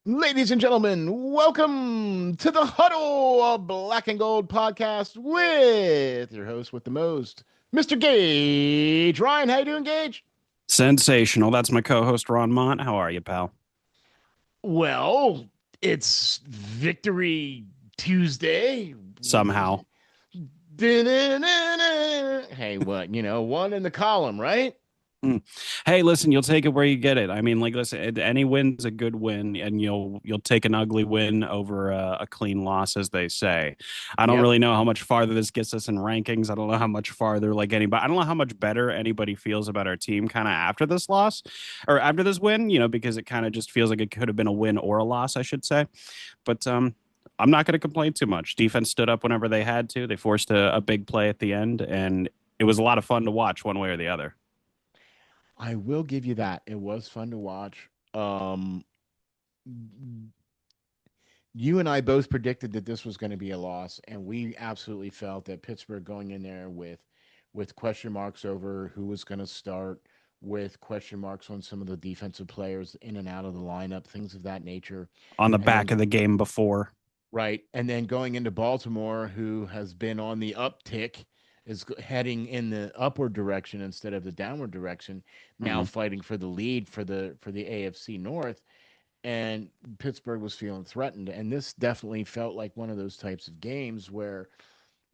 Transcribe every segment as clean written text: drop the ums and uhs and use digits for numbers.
Ladies and gentlemen, welcome to the Huddle, a black and gold podcast with your host with the most, Mr. Gage. Ryan, how you doing, Gage? Sensational. That's my co-host Ron Mont. How are you, pal? Well, it's Victory Tuesday. Somehow. Hey, what? One in the column, right? Mm. Hey, listen, you'll take it where you get it. I mean, like, listen, any win's a good win, and you'll take an ugly win over a clean loss, as they say. I don't Yep. really know how much farther this gets us in rankings. I don't know how much farther like anybody. I don't know how much better anybody feels about our team kind of after this loss or after this win. Because it kind of just feels like it could have been a win or a loss, I should say. But I'm not going to complain too much. Defense stood up whenever they had to. They forced a big play at the end, and it was a lot of fun to watch one way or the other. I will give you that. It was fun to watch. You and I both predicted that this was going to be a loss, and we absolutely felt that Pittsburgh going in there with question marks over who was going to start, with question marks on some of the defensive players in and out of the lineup, things of that nature. On the And back then of the game before. right, and then going into Baltimore, who has been on the uptick, is heading in the upward direction instead of the downward direction, now Mhm. fighting for the lead for the AFC North, and Pittsburgh was feeling threatened. And this definitely felt like one of those types of games where,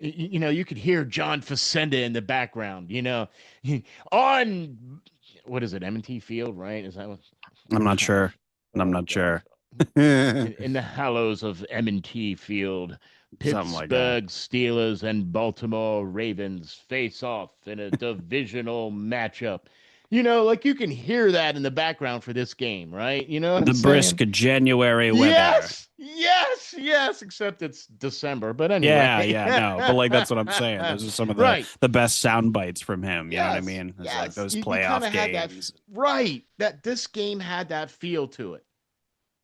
you could hear John Facenda in the background, on what is it, M&T Field, right? Is that what? I'm not sure. I'm Oh not gosh. sure. In the hallows of M&T Field, Something like that. Pittsburgh Steelers and Baltimore Ravens face off in a divisional matchup. Like you can hear that in the background for this game, right? You know what I'm The brisk saying? January weather. Yes, yes, yes, except it's December. But anyway. Yeah, yeah, no, but like that's what I'm saying. Those are some of the Right. the best sound bites from him. You know what I Yes, mean? It's like yes. those You kind playoff of had that, games. right. That this game had that feel to it.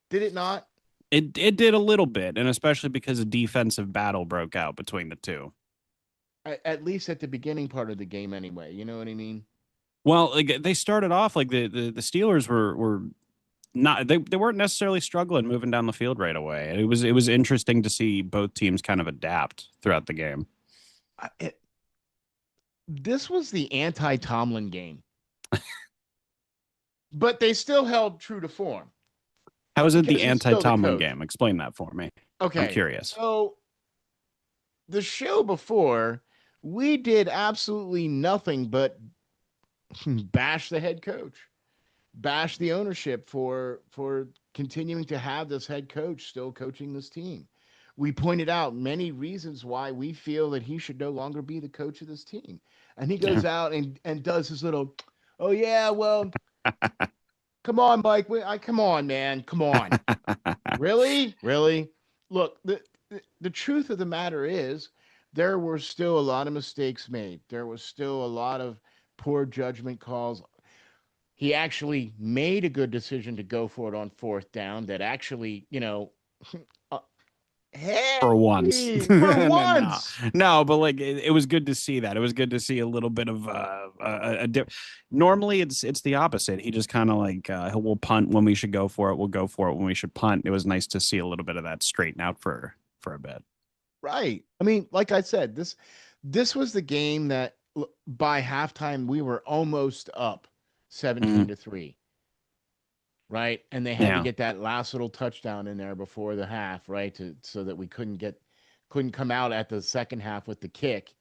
Did it not? It did a little bit, and especially because a defensive battle broke out between the two. At least at the beginning part of the game, anyway. You know what I mean? Well, like they started off like the Steelers were not they weren't necessarily struggling moving down the field right away. It was interesting to see both teams kind of adapt throughout the game. It, this was the anti-Tomlin game, but they still held true to form How is it the because he's still the anti-Tomlin coach. game? Explain that for me. I'm Okay, curious. so the show before, we did absolutely nothing but bash the head coach, bash the ownership for continuing to have this head coach still coaching this team. We pointed out many reasons why we feel that he should no longer be the coach of this team. And he Yeah. goes out and does his little, oh yeah, well, come on, Mike. Come on, man. Come on. Really? Really? Look, the truth of the matter is there were still a lot of mistakes made. There was still a lot of poor judgment calls. He actually made a good decision to go for it on fourth down that actually, uh, For once. hey, for No, once. no, but like it was good to see that. It was good to see a little bit of normally it's the opposite. He just kind of like we'll punt when we should go for it. We'll go for it when we should punt. It was nice to see a little bit of that straighten out for a bit. Right. I mean, like I said, this was the game that by halftime we were almost up 17 Mhm. to 3. Right? And they had to Yeah. get that last little touchdown in there before the half, right? So that we couldn't come out at the second half with the kick,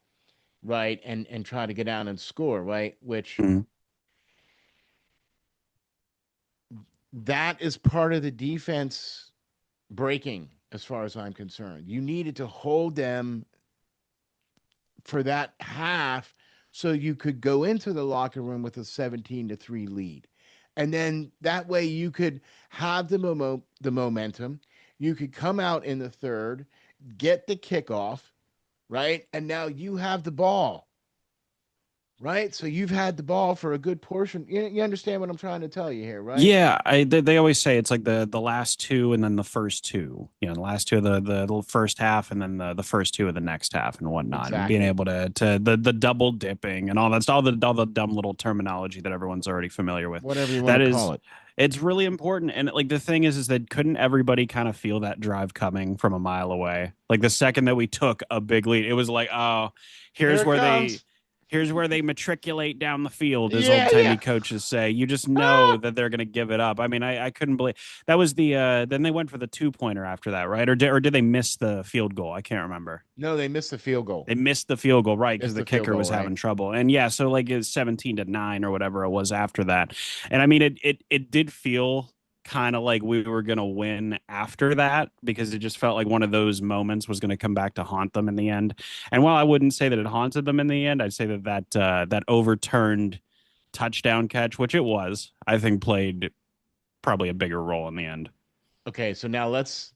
right? And try to get down and score, right? Which Mhm. that is part of the defense breaking as far as I'm concerned. You needed to hold them for that half so you could go into the locker room with a 17 to 3 lead. And then that way you could have the momentum. You could come out in the third, get the kickoff, right? And now you have the ball, right? So you've had the ball for a good portion. You understand what I'm trying to tell you here, right? Yeah, they always say it's like the last two and then the first two. The last two of the first half and then the first two of the next half and whatnot. And being Exactly. able to the double dipping and all that's all the dumb little terminology that everyone's already familiar with. Whatever you want to That call is it. It's really important. And like the thing is that couldn't everybody kind of feel that drive coming from a mile away? Like the second that we took a big lead, it was like, oh, Here here's it where they comes. here's where they matriculate down the field, as old Yeah, timey yeah. coaches say. You just know Ah! that they're gonna give it up. I mean, I couldn't believe that was the then they went for the 2-pointer after that, right? Or did they miss the field goal? I can't remember. No, they missed the field goal. They missed the field goal, right? Because Missed the the field kicker goal, was right? having trouble. And yeah, so like it's 17-9 or whatever it was after that. And I mean, it did feel kind of like we were going to win after that because it just felt like one of those moments was going to come back to haunt them in the end. And while I wouldn't say that it haunted them in the end, I'd say that overturned touchdown catch, which it was, I think played probably a bigger role in the end. Okay, so now let's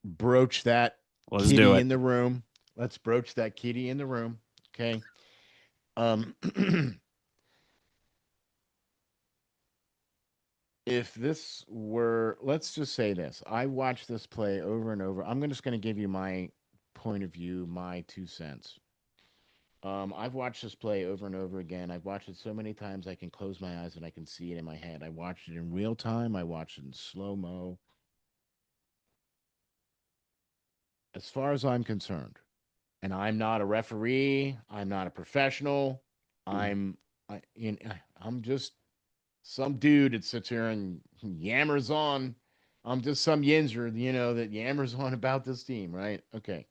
broach that Let's do kitty it. in the room. Let's broach that kitty in the room. Okay. Um if this were, let's just say this. I watched this play over and over. Just going to give you my point of view, my 2 cents. I've watched this play over and over again. I've watched it so many times I can close my eyes and I can see it in my head. I watched it in real time. I watched it in slow mo. As far as I'm concerned, and I'm not a referee, I'm not a professional. I'm I'm just some dude that sits here and yammers on. I'm just some yinzer, that yammers on about this team, right? Okay.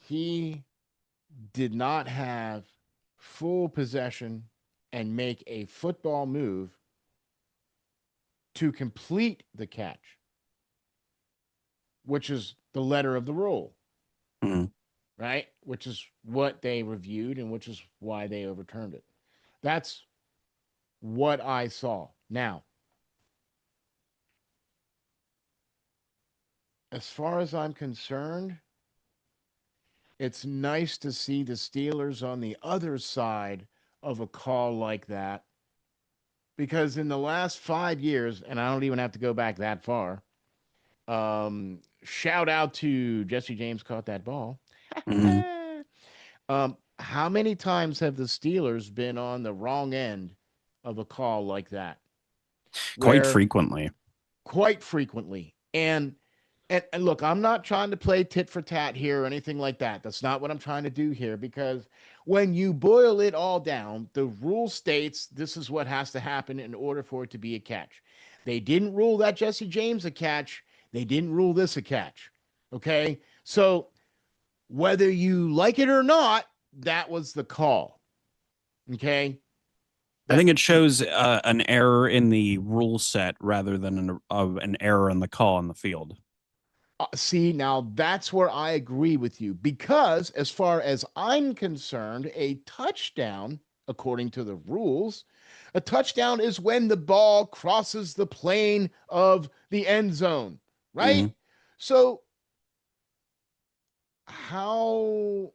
He did not have full possession and make a football move to complete the catch, which is the letter of the rule, Mhm. right? Which is what they reviewed and which is why they overturned it. That's what I saw. Now, as far as I'm concerned, it's nice to see the Steelers on the other side of a call like that because in the last 5 years, and I don't even have to go back that far, shout out to Jesse James caught that ball. Mhm. How many times have the Steelers been on the wrong end of a call like that? Quite Where frequently. quite frequently. And look, I'm not trying to play tit for tat here or anything like that. That's not what I'm trying to do here because when you boil it all down, the rule states this is what has to happen in order for it to be a catch. They didn't rule that Jesse James a catch. They didn't rule this a catch. Okay? So whether you like it or not, that was the call. Okay? I That think it shows an error in the rule set rather than an error in the call on the field. See, now that's where I agree with you because, as far as I'm concerned, a touchdown, according to the rules, a touchdown is when the ball crosses the plane of the end zone, right? Hmm. So, how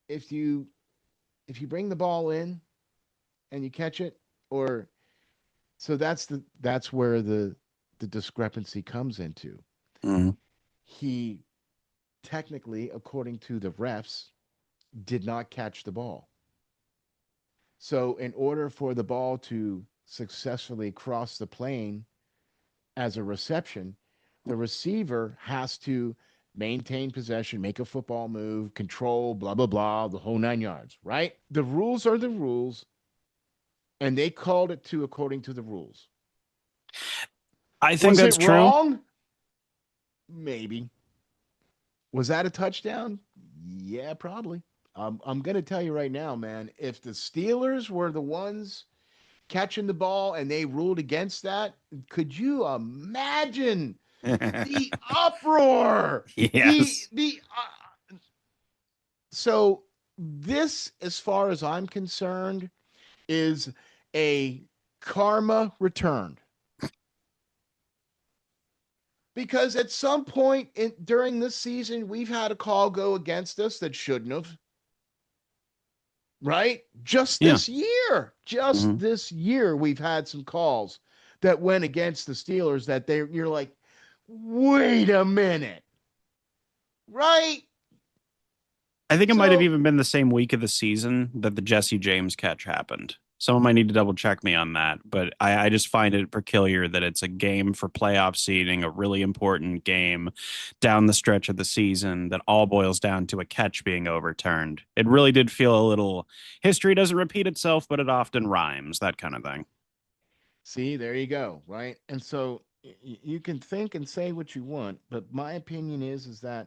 if you bring the ball in and you catch it, or so that's where the discrepancy comes into. Hmm. He technically, according to the refs, did not catch the ball. So, in order for the ball to successfully cross the plane as a reception, the receiver has to maintain possession, make a football move, control, blah, blah, blah, the whole 9 yards, right? The rules are the rules, and they called it to according to the rules. I think Was it that's true. wrong? Maybe. Was that a touchdown? Yeah, probably. I'm going to tell you right now, man, if the Steelers were the ones catching the ball and they ruled against that, could you imagine the uproar? The Yes. the so this, as far as I'm concerned, is a karma returned because at some point during this season we've had a call go against us that shouldn't have, right? Just Yeah. this year, just Hmm. this year, we've had some calls that went against the Steelers that you're like, wait a minute, right? I think it might have So even been the same week of the season that the Jesse James catch happened. Someone might need to double check me on that, but I just find it peculiar that it's a game for playoff seeding, a really important game down the stretch of the season that all boils down to a catch being overturned. It really did feel a little history doesn't repeat itself, but it often rhymes, that kind of thing. see, there you go, right? And so you can think and say what you want, but my opinion is that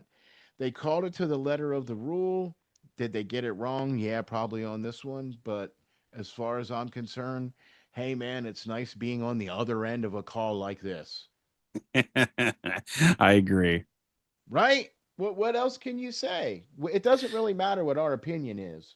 they called it to the letter of the rule. Did they get it wrong? Yeah, probably on this one, but as far as I'm concerned, hey man, it's nice being on the other end of a call like this. I agree. Right? What else can you say? It doesn't really matter what our opinion is.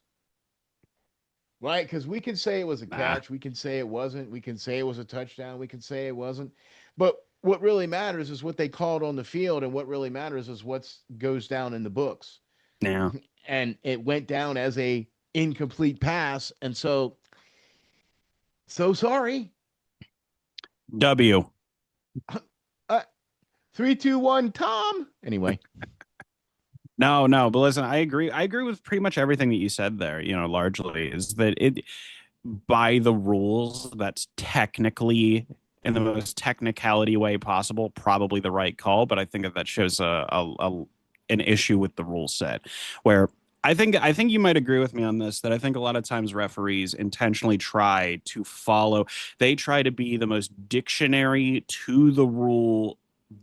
Right? Because we can say it was a Nah. catch, we can say it wasn't, we can say it was a touchdown, we can say it wasn't. But what really matters is what they called on the field, and what really matters is what goes down in the books. Yeah. And it went down as a incomplete pass, and so sorry. W. uh, 3, 2, 1, Tom. Anyway, No, no, but listen, I agree. I agree with pretty much everything that you said there, largely is that it by the rules, that's technically in the most technicality way possible, probably the right call. But I think that that shows an issue with the rule set where I think you might agree with me on this that I think a lot of times referees intentionally try to follow they try to be the most dictionary to the rule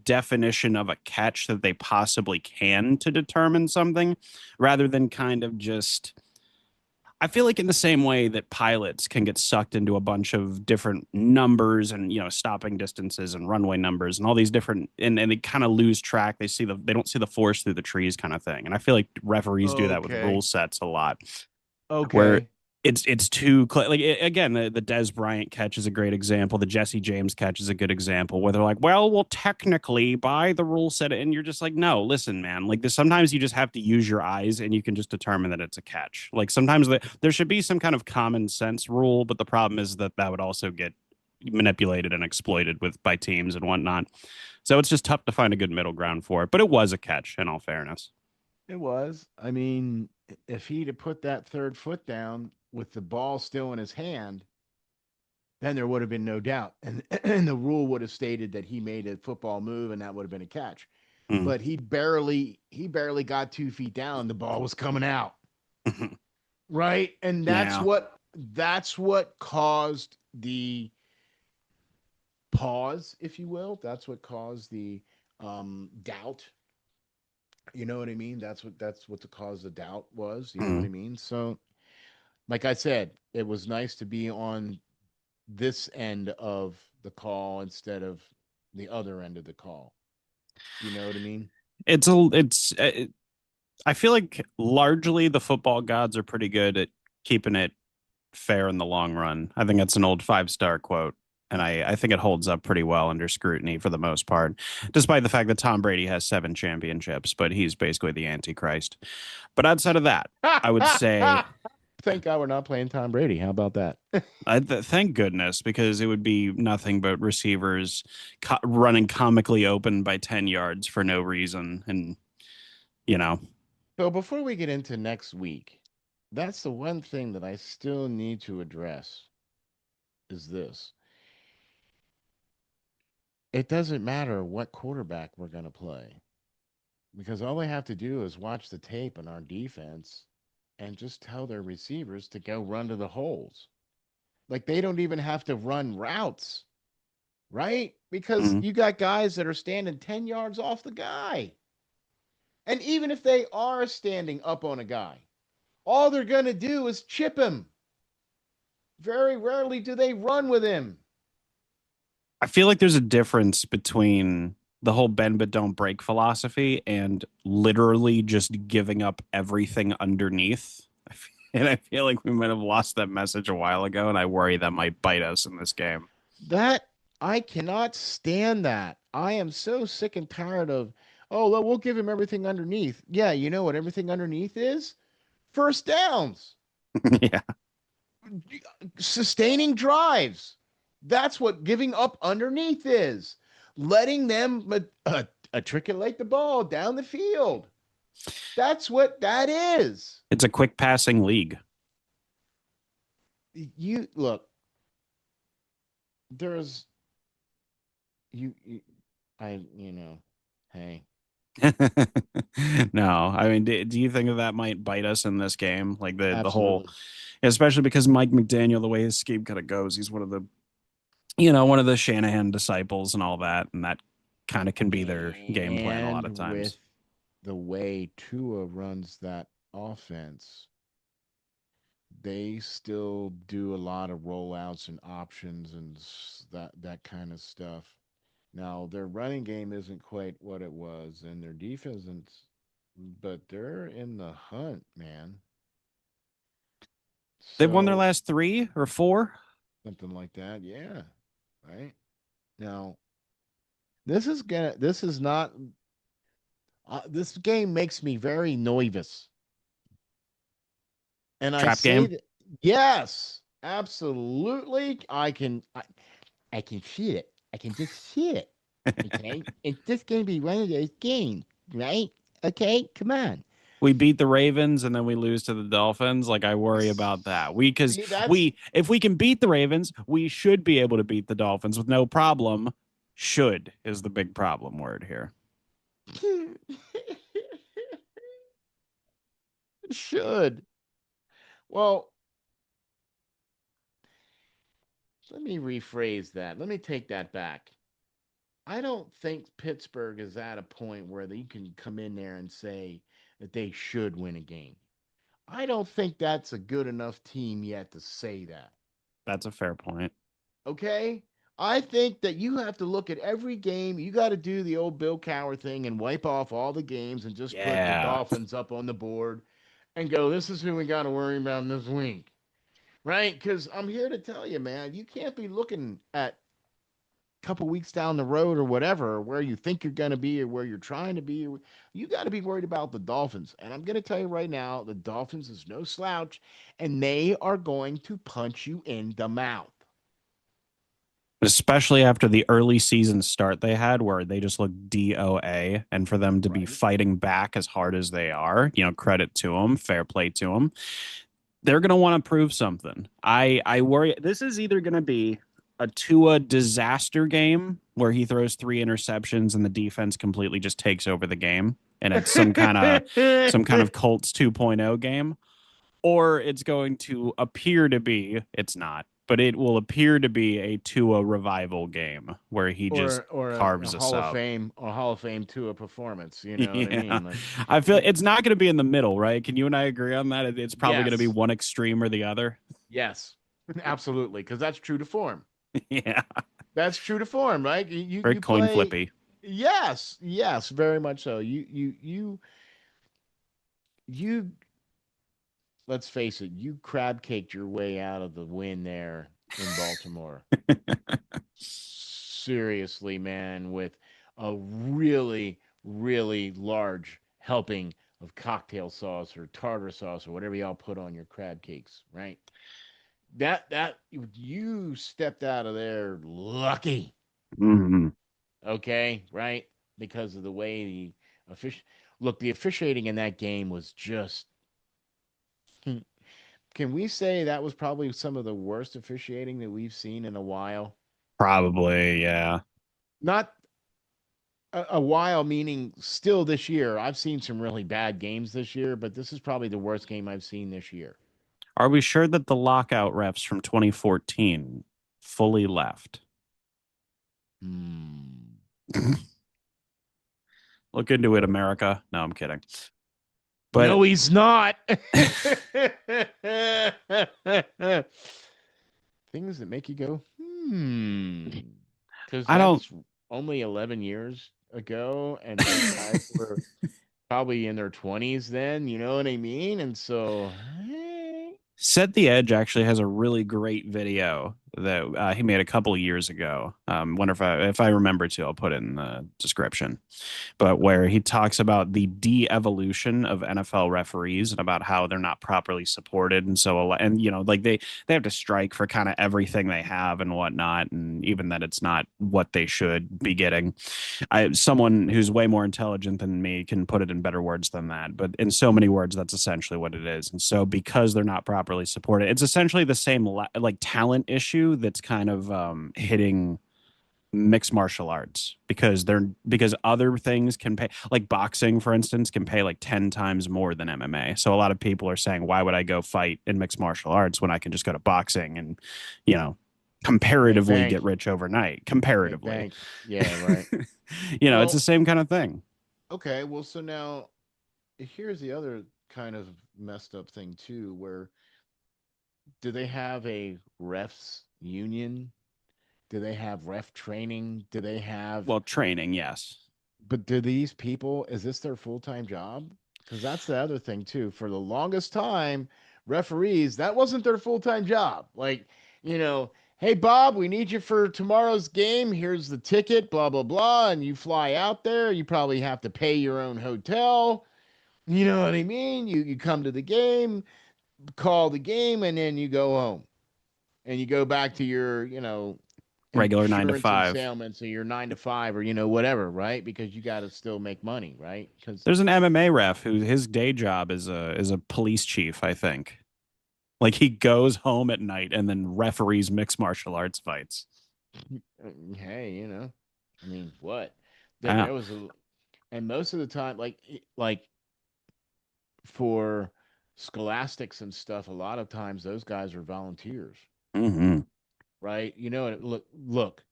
definition of a catch that they possibly can to determine something rather than kind of just I feel like in the same way that pilots can get sucked into a bunch of different numbers and stopping distances and runway numbers and all these different and they kind of lose track. They don't see the forest through the trees kind of thing. And I feel like referees do that with rule okay, sets a lot where okay. it's too like again the Des Bryant catch is a great example. The Jesse James catch is a good example where they're like, well, technically by the rule set, and you're just like, no, listen, man, like this. Sometimes you just have to use your eyes and you can just determine that it's a catch. Like sometimes there should be some kind of common sense rule, but the problem is that that would also get manipulated and exploited with by teams and whatnot. So it's just tough to find a good middle ground for it. But it was a catch in all fairness. It was. I mean, if he'd have put that third foot down with the ball still in his hand, then there would have been no doubt. And, and the rule would have stated that he made a football move and that would have been a catch. Mm. But he barely got 2 feet down. The ball was coming out. Right. And that's Yeah. what caused the pause, if you will. That's what caused the doubt. You know what I mean? That's what the cause of doubt was. You know what I Mm. mean? So like I said, it was nice to be on this end of the call instead of the other end of the call. You know what I mean? It's I feel like largely the football gods are pretty good at keeping it fair in the long run. I think that's an old five-star quote. And I think it holds up pretty well under scrutiny for the most part, despite the fact that Tom Brady has 7 championships, but he's basically the Antichrist. But outside of that, I would say, Thank God we're not playing Tom Brady. How about that? thank goodness, because it would be nothing but receivers running comically open by 10 yards for no reason. And, you know, So before we get into next week, that's the one thing that I still need to address is this. It doesn't matter what quarterback we're going to play because all they have to do is watch the tape on our defense and just tell their receivers to go run to the holes. Like they don't even have to run routes, right? Because mm, you got guys that are standing 10 yards off the guy. And even if they are standing up on a guy, all they're going to do is chip him. Very rarely do they run with him. I feel like there's a difference between the whole bend but don't break philosophy and literally just giving up everything underneath. And I feel like we might have lost that message a while ago, and I worry that might bite us in this game. That I cannot stand that. I am so sick and tired of, oh, well, we'll give him everything underneath. Yeah, you know what everything underneath is? First downs, Yeah. sustaining drives. That's what giving up underneath is. Letting them matriculate the ball down the field. That's what that is. It's a quick passing league. You look, there's you hey, No, I mean, do you think that might bite us in this game? Like the whole, absolutely. especially because Mike McDaniel, the way his scheme kind of goes, he's one of the, one of the Shanahan disciples and all that, and that kind of can be their game plan a lot And of with times. the way Tua runs that offense, they still do a lot of rollouts and options and that kind of stuff. Now, their running game isn't quite what it was, and their defense isn't, but they're in the hunt, man. They've won their So, last three or four. something like that, yeah. Right? Now, this is not, this game makes me very nervous. And I Trap say game. that, yes, absolutely. I can see it. I can just see it. Okay. It's just going to be one of those games, right? Okay. Come on. We beat the Ravens and then we lose to the Dolphins. Like I worry about that. Because See, that's if we can beat the Ravens, we should be able to beat the Dolphins with no problem. Should is the big problem word here. should. Well, let me rephrase that. Let me take that back. I don't think Pittsburgh is at a point where they can come in there and say that they should win a game. I don't think that's a good enough team yet to say that. That's a fair point. Okay? I think that you have to look at every game. You got to do the old Bill Cowher thing and wipe off all the games and just put the Yeah. Dolphins up on the board and go, this is who we got to worry about this week. Right? Because I'm here to tell you, man, you can't be looking at a couple weeks down the road or whatever, where you think you're going to be or where you're trying to be. You got to be worried about the Dolphins. And I'm going to tell you right now, the Dolphins is no slouch, and they are going to punch you in the mouth. Especially after the early season start they had where they just looked DOA, and for them to be Right? fighting back as hard as they are, credit to them, fair play to them. They're going to want to prove something. I worry this is either going to be a Tua disaster game where he throws three interceptions and the defense completely just takes over the game, and it's some kind of Colts 2.0 game, or it's going to appear to be, it's not, but it will appear to be a Tua revival game where he just or a carves us Hall of up. Fame or Hall of Fame to a performance. You know what I Yeah. mean? I feel Like it's not going to be in the middle, right? Can you and I agree on that? It's probably going to be yes, one extreme or the other. yes, absolutely, because that's true to form. Yeah. That's true to form, right? Very You coin play. flippy. Yes, yes, very much so. You. Let's face it. You crab caked your way out of the win there in Baltimore. Seriously, man, with a really, really large helping of cocktail sauce or tartar sauce or whatever y'all put on your crab cakes, right? That you stepped out of there lucky, Mm-hmm. okay, right? Because of the way the officiating in that game was just. Can we say that was probably some of the worst officiating that we've seen in a while? Probably, yeah. Not a while, meaning still this year. I've seen some really bad games this year, but this is probably the worst game I've seen this year. Are we sure that the lockout refs from 2014 fully left? Hmm. Look into it, America. No, I'm kidding. But No, he's not. Things that make you go, because I don't that's only 11 years ago, and those guys were probably in their 20s then, you know what I mean? And so, Set the Edge actually has a really great video that he made a couple of years ago. Wonder if I remember to, I'll put it in the description. But where he talks about the de-evolution of NFL referees and about how they're not properly supported, and so and like they have to strike for kind of everything they have and whatnot, and even that it's not what they should be getting. Someone who's way more intelligent than me can put it in better words than that, but in so many words, that's essentially what it is. And so, because they're not properly supported, it's essentially the same like talent issue that's kind of hitting mixed martial arts because other things can pay, like boxing for instance can pay like 10 times more than MMA. So a lot of people are saying, why would I go fight in mixed martial arts when I can just go to boxing and you know Make comparatively get bank. rich overnight Make comparatively. bank. Yeah, right. It's the Well, same kind of thing. okay. Well, so now here's the other kind of messed up thing too, where do they have a refs union? Do they have ref training? Do they have, Well, training, yes. but do these people, is this their full-time job? Because that's the other thing too. For the longest time, referees, that wasn't their full-time job. Like, hey Bob, we need you for tomorrow's game. Here's the ticket, blah blah blah, and you fly out there. You probably have to pay your own hotel. You know what I mean? You come to the game, call the game, and then you go home. And you go back to your, Regular nine to insurance five. entailments or your 9 to 5 or whatever, right? Because you got to still make money, right? Because There's an MMA ref who his day job is a police chief, I think. Like he goes home at night and then referees mixed martial arts fights. hey, I mean, what? Yeah. There was a, and most of the time, like for scholastics and stuff, a lot of times those guys are volunteers, Mm-hmm. right? Look,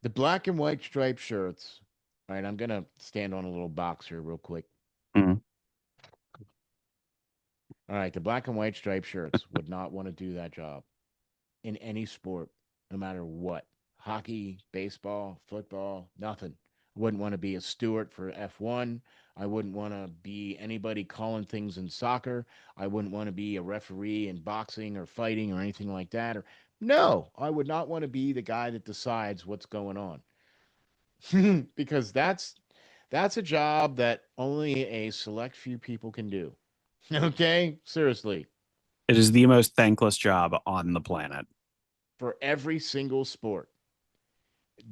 the black and white striped shirts. All right, I'm gonna stand on a little box here real quick. Mm-hmm. All right, the black and white striped shirts would not want to do that job in any sport, no matter what. Hockey, baseball, football, nothing. I wouldn't want to be a steward for F1. I wouldn't want to be anybody calling things in soccer. I wouldn't want to be a referee in boxing or fighting or anything like that. Or no, I would not want to be the guy that decides what's going on. Because that's a job that only a select few people can do. Okay? Seriously. It is the most thankless job on the planet. For every single sport,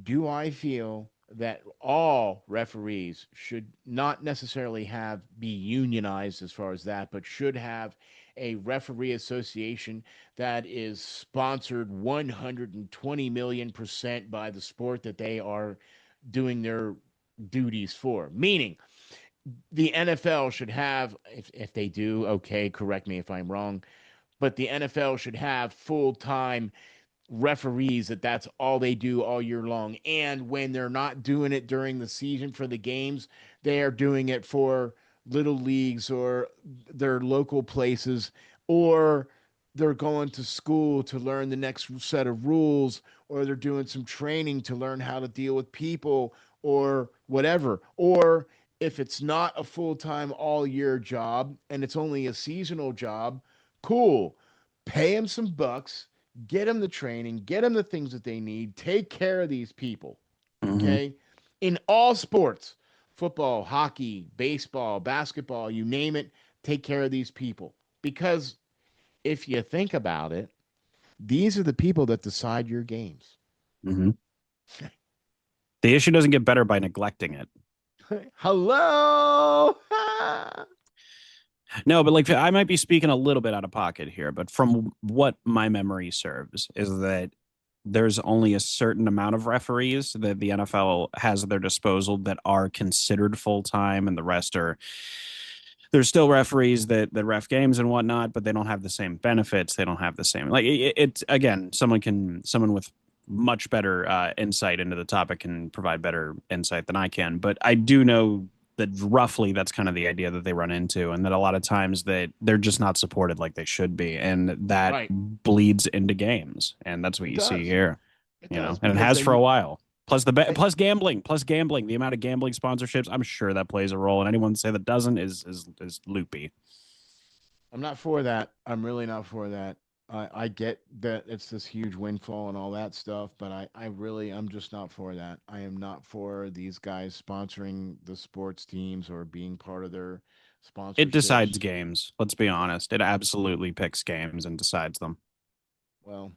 do I feel that all referees should not necessarily have be unionized as far as that, but should have a referee association that is sponsored 120 million% by the sport that they are doing their duties for? Meaning, the NFL should have, if they do, okay, correct me if I'm wrong, but the NFL should have full time referees that's all they do all year long. And when they're not doing it during the season for the games, they are doing it for little leagues or their local places, or they're going to school to learn the next set of rules, or they're doing some training to learn how to deal with people or whatever. Or if it's not a full-time all year job and it's only a seasonal job, cool. Pay them some bucks, get them the training, get them the things that they need, take care of these people. Mm-hmm. Okay? In all sports, football, hockey, baseball, basketball, you name it, take care of these people. Because if you think about it, these are the people that decide your games. Mm-hmm. The issue doesn't get better by neglecting it. Hello. No, but like I might be speaking a little bit out of pocket here, but from what my memory serves is that there's only a certain amount of referees that the NFL has at their disposal that are considered full time, and the rest are there's still referees that ref games and whatnot, but they don't have the same benefits. They don't have the same like it's again someone with much better insight into the topic can provide better insight than I can. But I do know that roughly that's kind of the idea that they run into, and that a lot of times that they're just not supported like they should be, and that Right. bleeds into games, and that's what It you see does. here, It does and it because has for a while. Plus they plus gambling, the amount of gambling sponsorships, I'm sure that plays a role, and anyone say that doesn't is loopy. I'm not for that. I'm really not for that. I get that it's this huge windfall and all that stuff, but I'm just not for that. I am not for these guys sponsoring the sports teams or being part of their It decides sponsorships. games. Let's be Yeah. honest. It absolutely picks games and decides them. Well,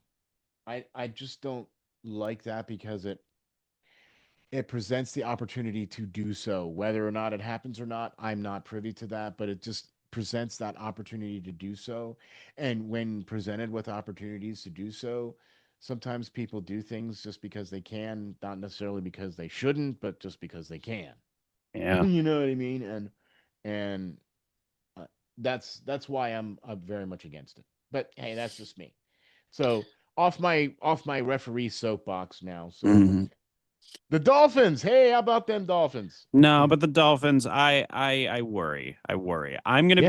I just don't like that because it presents the opportunity to do so. Whether or not it happens or not, I'm not privy to that, but it just presents that opportunity to do so. And when presented with opportunities to do so, sometimes people do things just because they can, not necessarily because they shouldn't, but just because they can. Yeah. You know what I mean? And uh, that's why I'm very much against it. But hey, that's just me. So off my referee soapbox now. So Mhm. the Dolphins. Hey, how about them Dolphins? No, but the Dolphins, I worry. I worry. Yeah. I'm gonna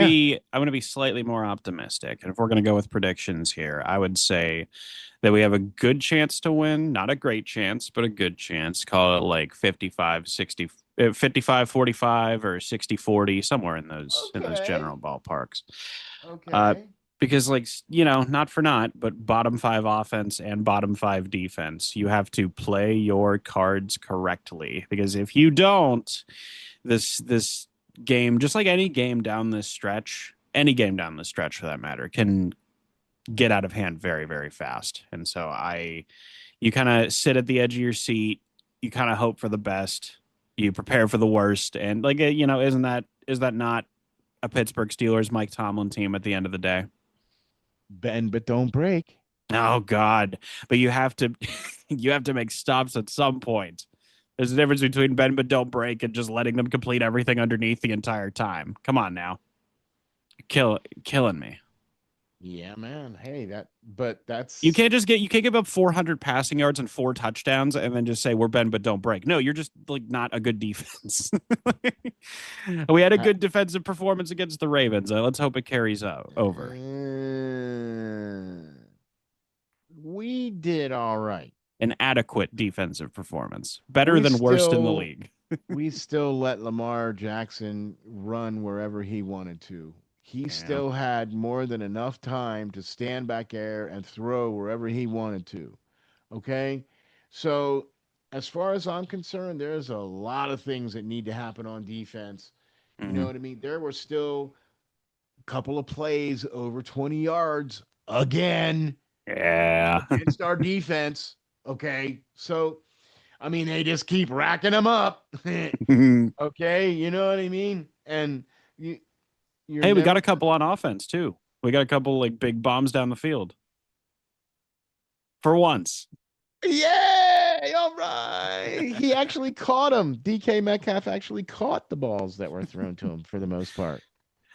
be slightly more optimistic. And if we're gonna go with predictions here, I would say that we have a good chance to win, not a great chance, but a good chance. Call it like 55-45 or 60-40, somewhere in those Okay. general ballparks. Uh, Okay. because like not for not, but bottom five offense and bottom five defense, you have to play your cards correctly. Because if you don't, this game, just like any game down this stretch for that matter, can get out of hand very, very fast. And so you kind of sit at the edge of your seat, you kind of hope for the best, you prepare for the worst, and like is that not a Pittsburgh Steelers Mike Tomlin team at the end of the day? Bend but don't break. Oh God! But you have to you have to make stops at some point. There's a difference between bend but don't break and just letting them complete everything underneath the entire time. Come on now, killing me. Yeah, man. Hey, but You that's can't just you can't give up 400 passing yards and 4 touchdowns and then just say we're bend but don't break. No, you're just like not a good defense. We had a uh, good defensive performance against the Ravens. Let's hope it carries over. we did all right. An adequate defensive performance, better We than worst in the still league. we still let Lamar Jackson run wherever he wanted to. He Yeah. still had more than enough time to stand back there and throw wherever he wanted to. Okay? So, as far as I'm concerned, there's a lot of things that need to happen on defense. You know Hmm. what I mean? There were still a couple of plays over 20 yards again Yeah. against our defense. Okay? So, I mean, they just keep racking them up. Okay? You know what I mean? And you you're Hey, we got never a couple on offense too. We got a couple like big bombs down the field for once. Yay! All right. He actually caught him. DK Metcalf actually caught the balls that were thrown to him for the most part.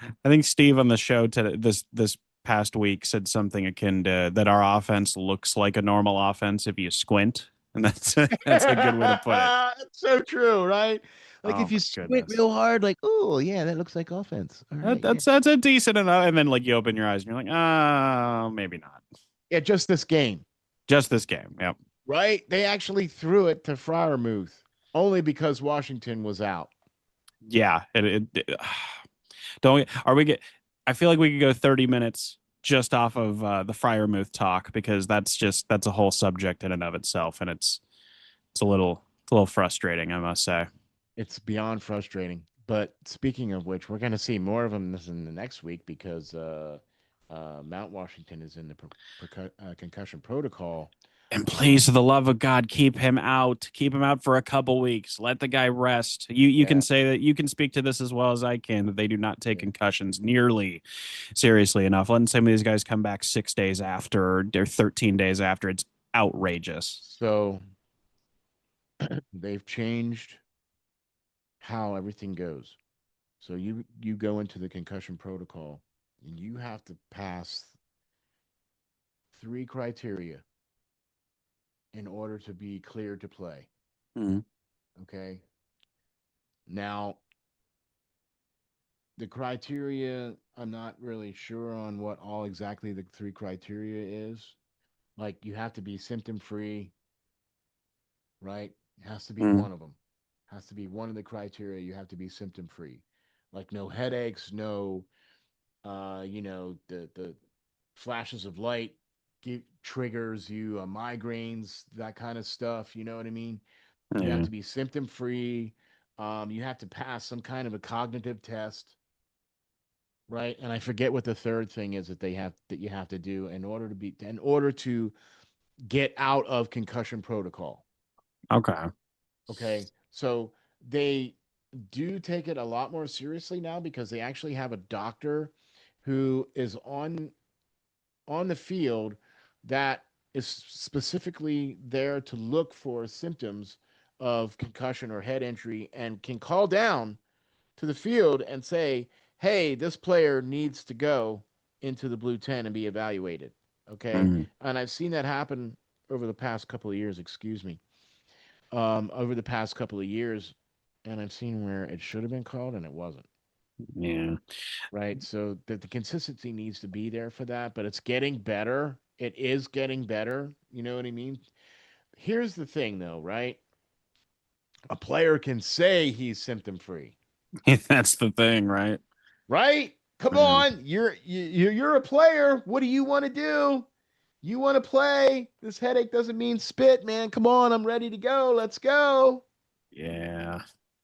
I think Steve on the show today, this past week said something akin to that our offense looks like a normal offense if you squint, and that's a good way to put it. It's so true, right? Like Oh if my you squint goodness, real hard, like, oh yeah, that looks like offense. All right, yeah. that's a decent enough. And then like you open your eyes and you're like, maybe not. Yeah, just this game, Just this game. Yep. right? They actually threw it to Fryermuth only because Washington was out. Yeah. Don't are we get? I feel like we could go 30 minutes just off of the Fryermuth talk because that's a whole subject in and of itself, and it's a little frustrating, I must say. It's beyond frustrating. But speaking of which, we're going to see more of them this in the next week because Mount Washington is in the concussion protocol. And please, for Um, the love of God, keep him out. Keep him out for a couple weeks. Let the guy rest. You can yeah, say that you can speak to this as well as I can that they do not take yeah. concussions nearly seriously enough. Letting some of these guys come back 6 days after or 13 days after, it's outrageous. So they've changed how everything goes. So you go into the concussion protocol and you have to pass three criteria in order to be cleared to play. Mhm. Okay. Now, the criteria, I'm not really sure on what all exactly the three criteria is. Like you have to be symptom free, right? It has to be Mhm. one of them. Has to be one of the criteria. You have to be symptom free. Like no headaches, no the flashes of light triggers you, migraines, that kind of stuff. You know what I mean? You have Yeah. to be symptom free. You have to pass some kind of a cognitive test, right? And I forget what the third thing is that you have to do in order to get out of concussion protocol. Okay. Okay, so they do take it a lot more seriously now because they actually have a doctor who is on the field that is specifically there to look for symptoms of concussion or head injury and can call down to the field and say, hey, this player needs to go into the blue tent and be evaluated. Okay. Mm. And I've seen that happen over the past couple of years, excuse me, over the past couple of years. And I've seen where it should have been called and it wasn't. Yeah. Right. So the consistency needs to be there for that, but it's getting better. It is getting better. You know what I mean? Here's the thing, though, right? A player can say he's symptom free, That's the thing, right? right? Come Yeah. on, you're a player. What do you want to do? You want to play? This headache doesn't mean spit, man. Come on, I'm ready to go. Let's go. Yeah.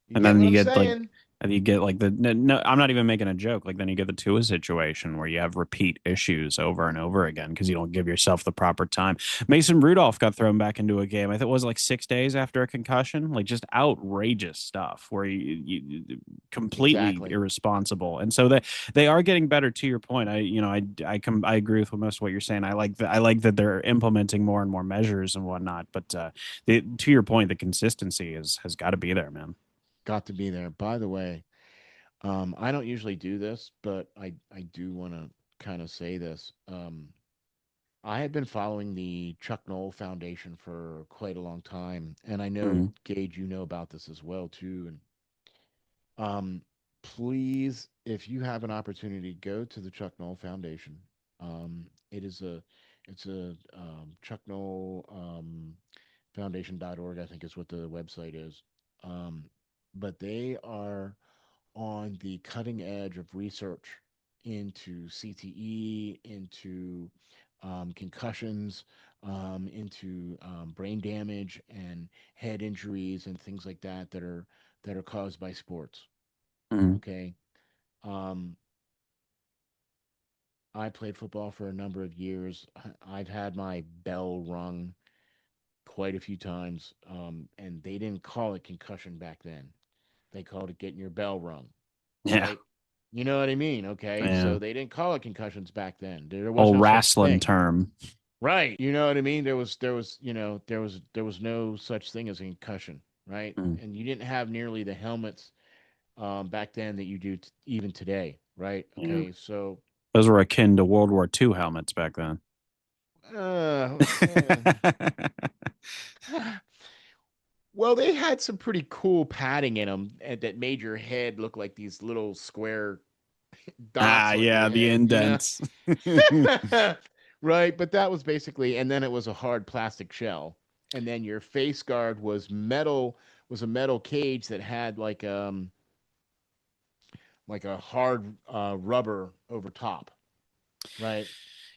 You And get then what you I'm get like, saying? and you get like the no, no, I'm not even making a joke. Like then you get the Tua situation where you have repeat issues over and over again because you don't give yourself the proper time. Mason Rudolph got thrown back into a game. I think it was like 6 days after a concussion. Like just outrageous stuff where you completely Exactly. irresponsible. And so they are getting better. To your point, I agree with most of what you're saying. I like that they're implementing more and more measures and whatnot. But to your point, the consistency has got to be there, man. Got to be there. By the way, I don't usually do this, but I do want to kind of say this. I have been following the Chuck Noll Foundation for quite a long time, and I know Mm. Gage, you know about this as well too. And um, please, if you have an opportunity, go to the Chuck Noll Foundation. It is a it's a Chuck Noll Foundation.org, I think is what the website is. Um, but they are on the cutting edge of research into CTE, into concussions, into brain damage and head injuries and things like that are caused by sports. Mm. Okay, um, I played football for a number of years. I've had my bell rung quite a few times, and they didn't call it concussion back then. They called it getting your bell rung, Yeah. right? You know what I mean? Okay. Yeah. So they didn't call it concussions back then. There was Old no such wrestling thing. term. Right. You know what I mean? There was no such thing as a concussion, right? Mm. And you didn't have nearly the helmets back then that you do even today, right? Yeah. Okay. So Those were akin to World War II helmets back then. uh, uh, well, they had some pretty cool padding in them that made your head look like these little square Ah, dots on your yeah, the head, you know? indents. Right, but that was basically, and then it was a hard plastic shell, and then your face guard was a metal cage that had like a hard rubber over top, right?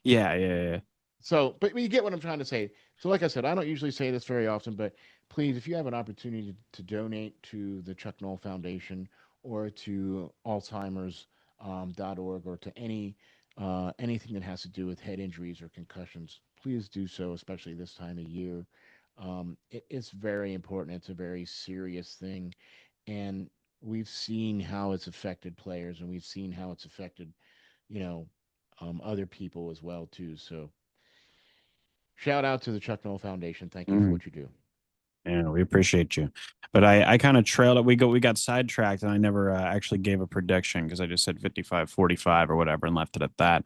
Yeah, yeah, yeah. So, but you get what I'm trying to say. So, like I said, I don't usually say this very often, but please, if you have an opportunity to donate to the Chuck Noll Foundation or to Alzheimer's .org or to anything that has to do with head injuries or concussions, please do so, especially this time of year. It is very important. It's a very serious thing, and we've seen how it's affected players, and we've seen how it's affected, you know, other people as well too. So shout out to the Chuck Noll Foundation. Thank you for Mhm. what you do. Yeah, we appreciate you. But I kind of trailed it. We got sidetracked and I never actually gave a prediction because I just said 55-45 or whatever and left it at that.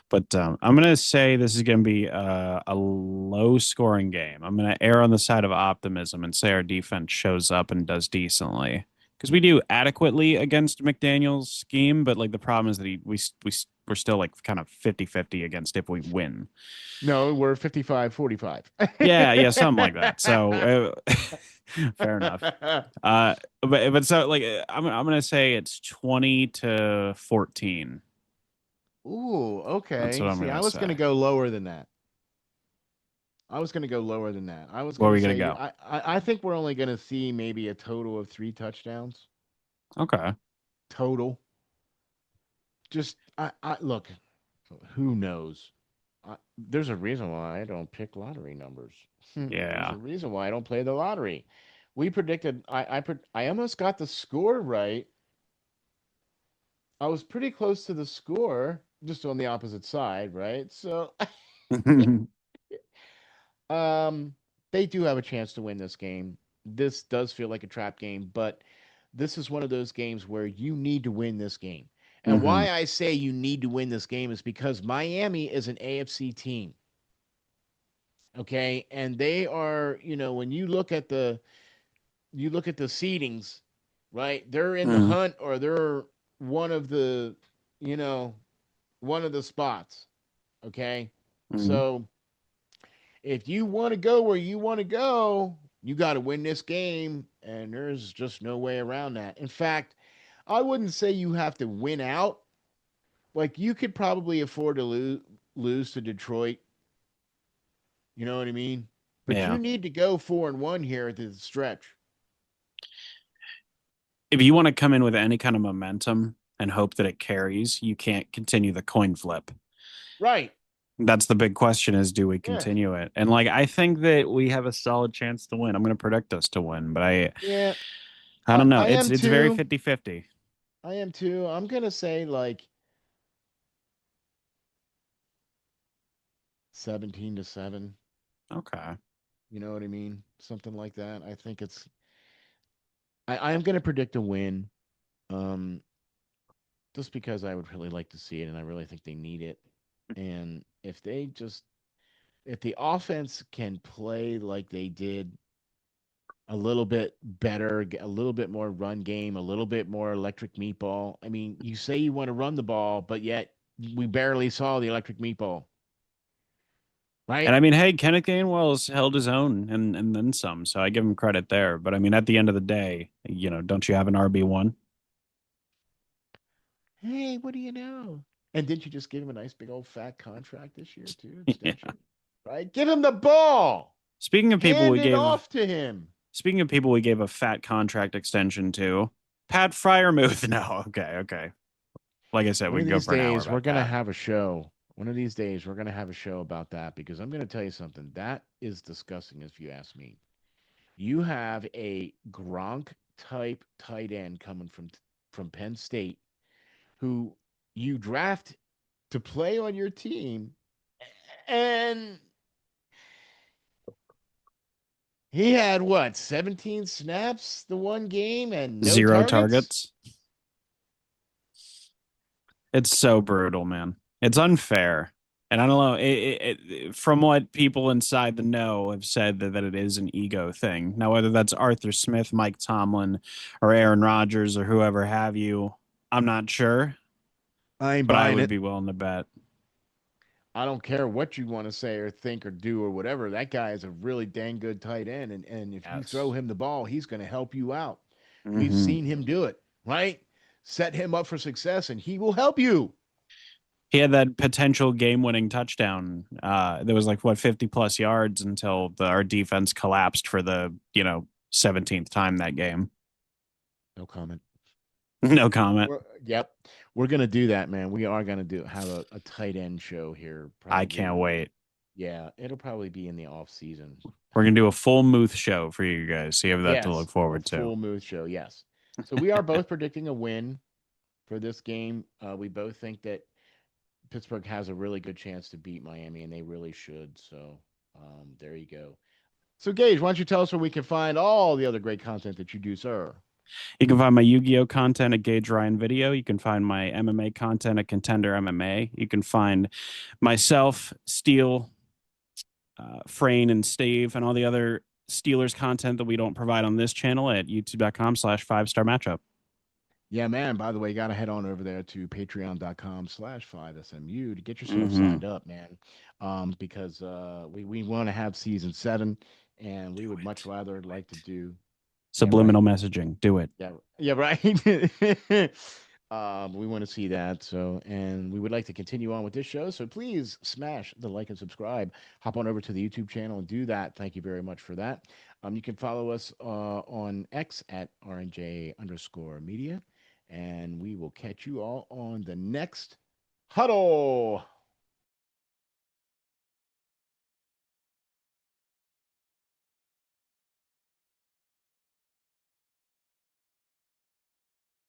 But I'm going to say this is going to be a low scoring game. I'm going to err on the side of optimism and say our defense shows up and does decently. Because we do adequately against McDaniel's scheme, but like the problem is that we're still like kind of 50-50 against if we win. No, we're 55-45. Yeah, yeah, something like that. So fair enough. but so like I'm gonna say it's 20-14. Ooh, That's okay. what I'm See, I gonna was going to say. go lower than that. I was going to go lower than that. I was Where going are to we gonna say go? I think we're only going to see maybe a total of 3 touchdowns Okay. total. Just I look, who knows? There's a reason why I don't pick lottery numbers. There's Yeah. a reason why I don't play the lottery. We predicted. I almost got the score right. I was pretty close to the score, just on the opposite side, right? So, um, they do have a chance to win this game. This does feel like a trap game, but this is one of those games where you need to win this game. And hmm why I say you need to win this game is because Miami is an AFC team. Okay, and they are, when you look at the seedings, right? They're in the mm hunt, or they're one of the, you know, one of the spots. Okay, mm so if you want to go where you want to go, you got to win this game, and there's just no way around that. In fact, I wouldn't say you have to win out. Like, you could probably afford to lose to Detroit. You know what I mean? But you Yeah. need to go 4-1 here at the stretch. If you want to come in with any kind of momentum and hope that it carries, you can't continue the coin flip. Right. That's the big question is do we Yeah. continue it? And like I think that we have a solid chance to win. I'm going to predict us to win, but Yeah. I I, don't know. I It's am it's very too. 50-50. I am too. I'm gonna say like 17-7. Okay. You know what I mean? Something like that. I think it's. I am gonna predict a win. Um, just because I would really like to see it, and I really think they need it. And if the offense can play like they did, a little bit better, a little bit more run game, a little bit more electric meatball. I mean, you say you want to run the ball, but yet we barely saw the electric meatball, And right? I mean, hey, Kenneth Gainwell's held his own and then some, so I give him credit there. But I mean, at the end of the day, don't you have an RB1? Hey, what do you know? And didn't you just give him a nice big old fat contract this year too, Yeah. extension? Right? Give him the ball. Speaking of people Hand we it gave off to him. speaking of people we gave a fat contract extension to, Pat Fryermuth. No, okay, okay. Like I said, One we of can go these for an hour days, we're about going to that. have a show. One of these days, we're going to have a show about that, because I'm going to tell you something. That is disgusting, if you ask me. You have a Gronk type tight end coming from Penn State, who you draft to play on your team, and he had what, 17 snaps the one game and no Zero targets? targets. It's so brutal, man. It's unfair. And I don't know, from what people inside the know have said that it is an ego thing. Now, whether that's Arthur Smith, Mike Tomlin, or Aaron Rodgers, or whoever have you, I'm not sure, I ain't but I buying would it. be willing to bet. I don't care what you want to say or think or do or whatever. That guy is a really dang good tight end. And if you throw Yes. him the ball, he's going to help you out. We've hmm seen him do it, right? Set him up for success, and he will help you. He had that potential game-winning touchdown. There was like what 50 plus yards until our defense collapsed for the 17th time that game. No comment. No comment. Yep. We're going to do that, man. We are going to have a tight end show here, I probably. can't wait. Yeah, it'll probably be in the off season. We're gonna do a full Muth show for you guys, so you have that to Yes, look a forward to. full mood show. Yes. So we are both predicting a win for this game. We both think that Pittsburgh has a really good chance to beat Miami, and they really should. So there you go. So, Gage, why don't you tell us where we can find all the other great content that you do, sir? You can find my Yu-Gi-Oh content at Gage Ryan Video. You can find my MMA content at Contender MMA. You can find myself, Steele, Frayne, and Steve, and all the other Steelers content that we don't provide on this channel at youtube.com/5star matchup. Yeah, man. By the way, you got to head on over there to patreon.com/5SMU to get yourself Mm-hmm. signed up, man. Because we want to have season 7, and we Do would much it. rather Do like to it. do. Yeah, right. Subliminal messaging. Do it. Yeah, yeah, right. We want to see that. So, and we would like to continue on with this show. So please smash the like and subscribe. Hop on over to the YouTube channel and do that. Thank you very much for that. You can follow us on X at RNJ underscore media. And we will catch you all on the next huddle.